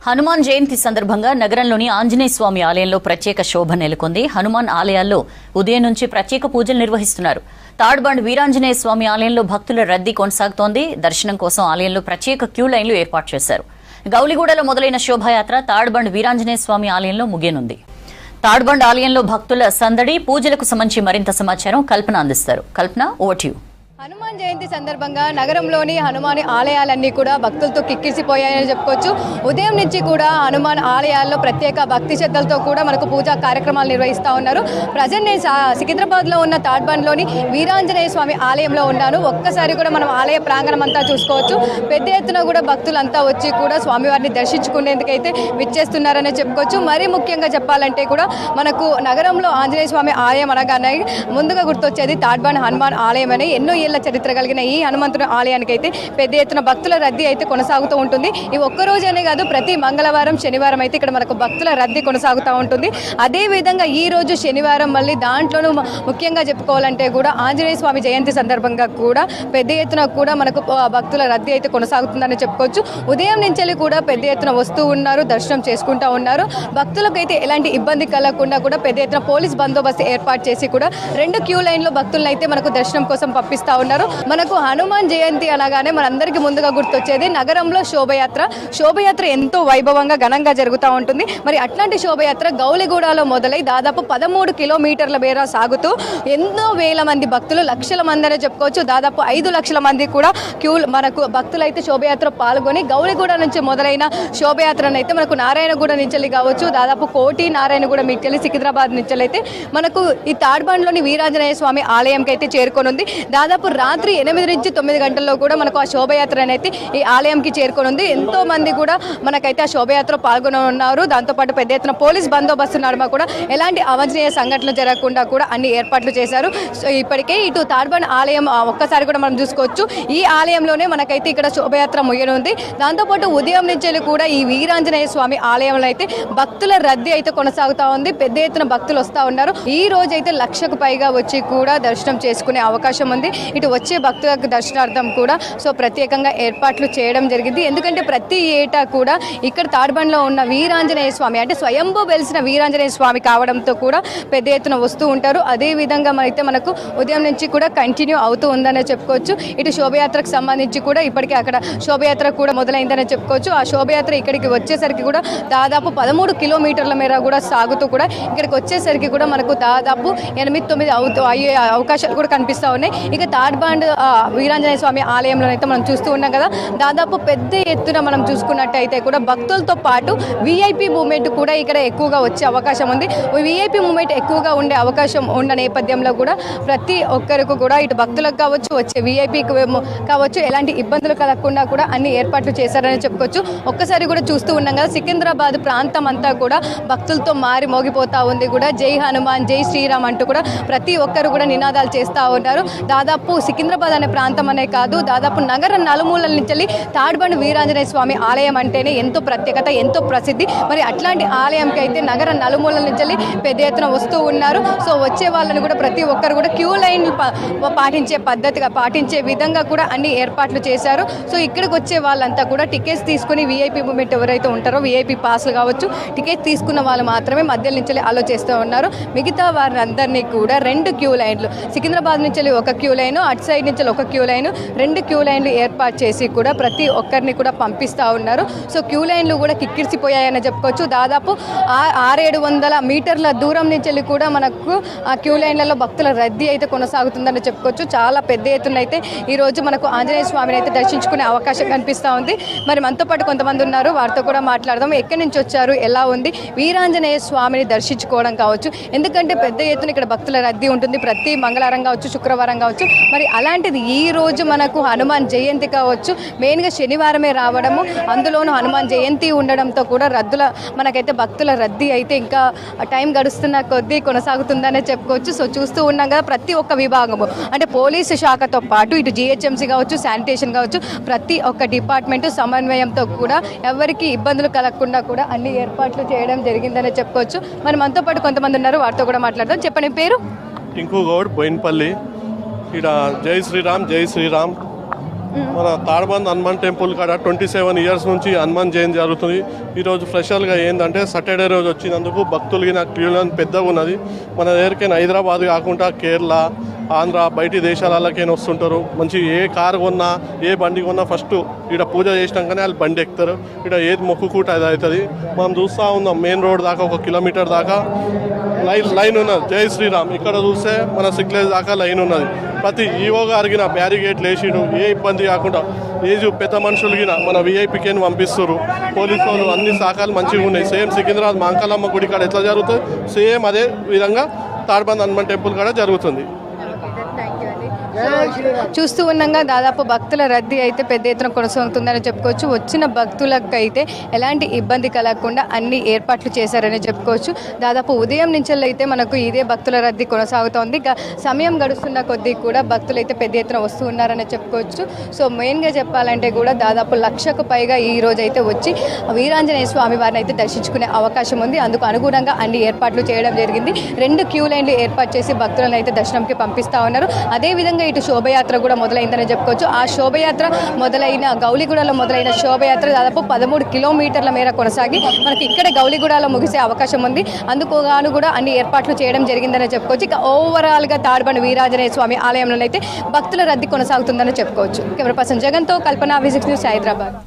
హనుమాన్ జయంతి సందర్భంగా నగరంలోని ఆంజనేయ స్వామి ఆలయంలో ప్రత్యేక శోభ నెలకొంది. హనుమాన్ ఆలయాల్లో ఉదయం నుంచి ప్రత్యేక పూజలు నిర్వహిస్తున్నారు. తాడ్బండ్ వీరాంజనేయ స్వామి ఆలయంలో భక్తుల రద్దీ కొనసాగుతోంది. దర్శనం కోసం ఆలయంలో ప్రత్యేక క్యూ లైన్లు ఏర్పాటు చేశారు. గౌలిగూడలో మొదలైన శోభాయాత్ర తాడ్బండ్ వీరాంజనేయ స్వామి ఆలయంలో ముగియనుంది. తాడ్బండ్ ఆలయంలో భక్తుల సందడి, పూజలకు సంబంధించి మరింత సమాచారం కల్పన అందిస్తారు. కల్పన, over to you. Hanuman Jayanti సందర్భంగా నగరంలోని హనుమాన్ ఆలయాలన్నీ కూడా భక్తులతో కిక్కిరిసిపోయాయని చెప్పుకోవచ్చు. ఉదయం నుంచి కూడా హనుమాన్ ఆలయాల్లో ప్రత్యేక భక్తి శ్రద్ధలతో కూడా మనకు పూజా కార్యక్రమాలు నిర్వహిస్తూ ఉన్నారు. ప్రజెంట్ నేను సికింద్రాబాద్లో ఉన్న తాడ్బండ్లోని వీరాంజనేయ స్వామి ఆలయంలో ఉన్నాను. ఒక్కసారి కూడా మనం ఆలయ ప్రాంగణం అంతా చూసుకోవచ్చు. పెద్ద ఎత్తున కూడా భక్తులంతా వచ్చి కూడా స్వామివారిని దర్శించుకునేందుకైతే విచ్చేస్తున్నారని చెప్పుకోవచ్చు. మరీ ముఖ్యంగా చెప్పాలంటే కూడా మనకు నగరంలో ఆంజనేయ స్వామి ఆలయం అనగానే ముందుగా గుర్తొచ్చేది తాడ్బండ్ హనుమాన్ ఆలయం అని. ఎన్నో చరిత్ర కలిగిన ఈ హనుమంతుడి ఆలయానికి అయితే పెద్ద ఎత్తున భక్తుల రద్దీ అయితే కొనసాగుతూ ఉంటుంది. ఈ ఒక్క రోజనే కాదు, ప్రతి మంగళవారం శనివారం అయితే ఇక్కడ మనకు భక్తుల రద్దీ కొనసాగుతూ ఉంటుంది. అదే విధంగా ఈ రోజు శనివారం మళ్ళీ దాంట్లోనూ ముఖ్యంగా చెప్పుకోవాలంటే కూడా ఆంజనేయ స్వామి జయంతి సందర్భంగా కూడా పెద్ద ఎత్తున కూడా మనకు భక్తుల రద్దీ అయితే కొనసాగుతుందని చెప్పుకోవచ్చు. ఉదయం నుంచి కూడా పెద్ద ఎత్తున వస్తూ ఉన్నారు, దర్శనం చేసుకుంటూ ఉన్నారు. భక్తులకైతే ఎలాంటి ఇబ్బంది కలగకుండా కూడా పెద్ద ఎత్తున పోలీస్ బందోబస్తు ఏర్పాటు చేసి కూడా 2 క్యూ లైన్లో భక్తులను అయితే మనకు దర్శనం కోసం పంపిస్తా ఉన్నారు. మనకు హనుమాన్ జయంతి అనగానే మనందరికీ ముందుగా గుర్తొచ్చేది నగరంలో శోభయాత్ర ఎంతో వైభవంగా ఘనంగా జరుగుతూ ఉంటుంది. మరి అట్లాంటి శోభయాత్ర గౌలిగూడలో మొదలై దాదాపు 13 కిలోమీటర్ల మేర సాగుతూ ఎన్నో వేల మంది భక్తులు, లక్షల మంది అని చెప్పుకోవచ్చు, దాదాపు 5 లక్షల మంది కూడా మనకు భక్తులు అయితే శోభయాత్ర పాల్గొని గౌలిగూడ నుంచి మొదలైన శోభయాత్రను అయితే మనకు నారాయణగూడ నుంచి కావచ్చు, దాదాపు కోటి నారాయణగూడ నుంచి సికింద్రాబాద్ నుంచి అయితే మనకు ఈ తాడ్బండ్లోని వీరాంజనేయ స్వామి ఆలయంకి అయితే చేరుకొనుంది. దాదాపు రాత్రి 8 నుంచి 9 గంటల్లో కూడా మనకు ఆ శోభయాత్ర అనేది ఈ ఆలయంకి చేరుకొనుంది. ఎంతో మంది కూడా మనకైతే ఆ శోభయాత్ర పాల్గొని ఉన్నారు. దాంతోపాటు పెద్ద ఎత్తున పోలీస్ బందోబస్తు నడుమ కూడా ఎలాంటి అవాంఛనీయ సంఘటనలు జరగకుండా కూడా అన్ని ఏర్పాట్లు చేశారు. సో ఇప్పటికే ఇటు తాడ్బండ్ ఆలయం ఒక్కసారి కూడా మనం చూసుకోవచ్చు. ఈ ఆలయంలోనే మనకైతే ఇక్కడ శోభయాత్ర ముగియనుంది. దాంతోపాటు ఉదయం నుంచి కూడా ఈ వీరాంజనేయ స్వామి ఆలయంలో అయితే భక్తుల రద్దీ అయితే కొనసాగుతూ ఉంది. పెద్ద ఎత్తున భక్తులు వస్తూ ఉన్నారు. ఈ రోజు అయితే 1,00,000కు పైగా వచ్చి కూడా దర్శనం చేసుకునే అవకాశం ఉంది. ఇటు వచ్చే భక్తులకు దర్శనార్థం కూడా ప్రత్యేకంగా ఏర్పాట్లు చేయడం జరిగింది. ఎందుకంటే ప్రతి ఏటా కూడా ఇక్కడ తాడ్బండ్లో ఉన్న వీరాంజనేయ స్వామి అంటే స్వయంభూ వెలిసిన వీరాంజనేయ స్వామి కావడంతో కూడా పెద్ద ఎత్తున వస్తూ ఉంటారు. అదే విధంగా అయితే మనకు ఉదయం నుంచి కూడా కంటిన్యూ అవుతూ ఉందనే చెప్పుకోవచ్చు. ఇటు శోభయాత్రకు సంబంధించి కూడా ఇప్పటికే అక్కడ శోభయాత్ర కూడా మొదలైందనే చెప్పుకోవచ్చు. ఆ శోభయాత్ర ఇక్కడికి వచ్చేసరికి కూడా దాదాపు 13 కిలోమీటర్ల మేర కూడా సాగుతూ కూడా ఇక్కడికి వచ్చేసరికి కూడా మనకు దాదాపు 8-9 అయ్యే అవకాశాలు కూడా కనిపిస్తూ ఉన్నాయి. ఇక తాడ్బండ్ వీరాంజనేయ స్వామి ఆలయంలో అయితే మనం చూస్తూ ఉన్నాం కదా, దాదాపు పెద్ద ఎత్తున మనం చూసుకున్నట్టయితే కూడా భక్తులతో పాటు విఐపి మూవ్మెంట్ కూడా ఇక్కడ ఎక్కువగా వచ్చే అవకాశం ఉంది. విఐపి మూవ్మెంట్ ఎక్కువగా ఉండే అవకాశం ఉన్న నేపథ్యంలో కూడా ప్రతి ఒక్కరికి కూడా ఇటు భక్తులకు కావచ్చు, వచ్చే విఐపి కావచ్చు, ఎలాంటి ఇబ్బందులు కలగకుండా కూడా అన్ని ఏర్పాట్లు చేశారని చెప్పుకోవచ్చు. ఒక్కసారి కూడా చూస్తూ ఉన్నాం కదా, సికింద్రాబాద్ ప్రాంతం అంతా కూడా భక్తులతో మారి మోగిపోతా ఉంది. కూడా జై హనుమాన్, జై శ్రీరామ్ అంటూ కూడా ప్రతి ఒక్కరు కూడా నినాదాలు చేస్తూ ఉన్నారు. దాదాపు సికింద్రాబాద్ అనే ప్రాంతం అనే కాదు, దాదాపు నగర నలుమూలల నుంచి తాడ్బండ్ వీరాంజనేయ స్వామి ఆలయం అంటేనే ఎంతో ప్రత్యేకత, ఎంతో ప్రసిద్ధి. మరి అట్లాంటి ఆలయంకి అయితే నగర నలుమూలల నుంచి పెద్ద ఎత్తున వస్తూ ఉన్నారు. సో వచ్చే వాళ్ళని కూడా ప్రతి ఒక్కరు కూడా క్యూ లైన్ పాటించే విధంగా కూడా అన్ని ఏర్పాట్లు చేశారు. సో ఇక్కడికి వచ్చే వాళ్ళంతా కూడా టికెట్స్ తీసుకుని విఐపి మూమెంట్ ఎవరైతే ఉంటారో విఐపి పాస్లు కావచ్చు, టికెట్ తీసుకున్న వాళ్ళు మాత్రమే మధ్య నుంచి అలో చేస్తూ ఉన్నారు. మిగతా వారందరినీ కూడా 2 క్యూ లైన్లు, సికింద్రాబాద్ నుంచి 1 క్యూ లైన్, అటు సైడ్ నుంచి 1 క్యూ లైన్, 2 క్యూ లైన్లు ఏర్పాటు చేసి కూడా ప్రతి ఒక్కరిని కూడా పంపిస్తూ ఉన్నారు. సో క్యూ లైన్లు కూడా కిక్కిరిసిపోయాయని చెప్పుకోవచ్చు. దాదాపు 600-700 మీటర్ల దూరం నుంచి కూడా మనకు ఆ క్యూ లైన్లలో భక్తుల రద్దీ అయితే కొనసాగుతుందని చెప్పుకోవచ్చు. చాలా పెద్ద ఎత్తున అయితే ఈరోజు మనకు ఆంజనేయ స్వామిని అయితే దర్శించుకునే అవకాశం కనిపిస్తూ ఉంది. మరి మనతో పాటు కొంతమంది ఉన్నారు, వారితో కూడా మాట్లాడదాం. ఎక్కడి నుంచి వచ్చారు, ఎలా ఉంది వీరాంజనేయ స్వామిని దర్శించుకోవడం కావచ్చు, ఎందుకంటే పెద్ద ఎత్తున ఇక్కడ భక్తుల రద్దీ ఉంటుంది ప్రతి మంగళవారం కావచ్చు, శుక్రవారం కావచ్చు. మరి అలాంటిది ఈ రోజు మనకు హనుమాన్ జయంతి కావచ్చు, మెయిన్గా శనివారమే రావడము, అందులోనూ హనుమాన్ జయంతి ఉండడంతో కూడా మనకైతే భక్తుల రద్దీ అయితే ఇంకా టైం గడుస్తున్న కొద్దీ కొనసాగుతుందనే చెప్పుకోవచ్చు. సో చూస్తూ ఉన్నాం కదా, ప్రతి ఒక్క విభాగము అంటే పోలీసు శాఖతో పాటు ఇటు జిహెచ్ఎంసీ కావచ్చు, శానిటేషన్ కావచ్చు, ప్రతి ఒక్క డిపార్ట్మెంటు సమన్వయంతో కూడా ఎవరికి ఇబ్బందులు కలగకుండా కూడా అన్ని ఏర్పాట్లు చేయడం జరిగిందనే చెప్పుకోవచ్చు. మరి మనతో పాటు కొంతమంది ఉన్నారు, వారితో కూడా మాట్లాడదాం. చెప్పండి పేరు? టింకు గౌడ్, బోయిన్పల్లి. ఇక్కడ జై శ్రీరామ్, జై శ్రీరామ్ మన తాడబంద్ హనుమాన్ టెంపుల్ కాడ 27 ఇయర్స్ నుంచి హనుమాన్ జయంతి జరుగుతుంది. ఈరోజు స్పెషల్గా ఏంటంటే సాటర్డే రోజు వచ్చినందుకు భక్తులకి నాకు క్యూ లైన్ పెద్దగా ఉన్నది. మన దగ్గరికైనా హైదరాబాద్ కాకుండా కేరళ, ఆంధ్ర, బయటి దేశాలకైనా వస్తుంటారు. మంచి ఏ కారు కొన్నా, ఏ బండి కొన్నా ఫస్ట్ ఇక్కడ పూజ చేసినాకనే వాళ్ళు బండి ఎక్కుతారు. ఇక్కడ ఏది మొక్కుకుంటే అది అవుతుంది. మనం చూస్తూ ఉన్నాం మెయిన్ రోడ్ దాకా 1 కిలోమీటర్ దాకా లైన్ ఉన్నది. జై శ్రీరామ్. ఇక్కడ చూస్తే మన సిగ్నేజ్ దాకా లైన్ ఉన్నది. ప్రతి ఈవో గారికి బ్యారిగేట్లు వేసిడు, ఏ ఇబ్బంది కాకుండా. ఏజ్ పెద్ద మనుషులకి మన విఐపికేని పంపిస్తారు. పోలీసు వాళ్ళు అన్ని శాఖలు మంచిగా ఉన్నాయి. సేమ్ సికింద్రాబాద్ మాంకాలమ్మ గుడి కాడ ఎట్లా జరుగుతుంది, సేమ్ అదే విధంగా తాడబంద్ హనుమాన్ టెంపుల్ కాడ జరుగుతుంది. చూస్తూ ఉండగా దాదాపు భక్తుల రద్దీ అయితే పెద్ద ఎత్తున కొనసాగుతుందని చెప్పుకోవచ్చు. వచ్చిన భక్తులకు అయితే ఎలాంటి ఇబ్బంది కలగకుండా అన్ని ఏర్పాట్లు చేశారని చెప్పుకోవచ్చు. దాదాపు ఉదయం నుంచి అయితే మనకు ఇదే భక్తుల రద్దీ కొనసాగుతోంది. సమయం గడుస్తున్న కొద్దీ కూడా భక్తులు అయితే పెద్ద ఎత్తున వస్తూ ఉన్నారని చెప్పుకోవచ్చు. సో మెయిన్గా చెప్పాలంటే కూడా దాదాపు 1,00,000కు పైగా ఈ రోజు అయితే వచ్చి వీరాంజనేయ స్వామి వారిని అయితే దర్శించుకునే అవకాశం ఉంది. అందుకు అనుగుణంగా అన్ని ఏర్పాట్లు చేయడం జరిగింది. 2 క్యూ లైన్లు ఏర్పాటు చేసి భక్తులను అయితే దర్శనంకి పంపిస్తూ ఉన్నారు. అదేవిధంగా ఇటు శోభయాత్ర కూడా మొదలైందని చెప్పుకోవచ్చు. ఆ శోభయాత్ర మొదలైన గౌలిగూడలో మొదలైన శోభయాత్ర దాదాపు 13 కిలోమీటర్ల మేర కొనసాగి మనకి ఇక్కడే గౌలిగూడలో ముగిసే అవకాశం ఉంది. అందుకు గాను కూడా అన్ని ఏర్పాట్లు చేయడం జరిగిందని చెప్పుకోవచ్చు. ఇక ఓవరాల్గా తాడబండి వీరాంజనేయ స్వామి ఆలయంలో అయితే భక్తుల రద్దీ కొనసాగుతుందని చెప్పుకోవచ్చు. కెమెరా పర్సన్ జగన్తో కల్పన, V6 న్యూస్, హైదరాబాద్.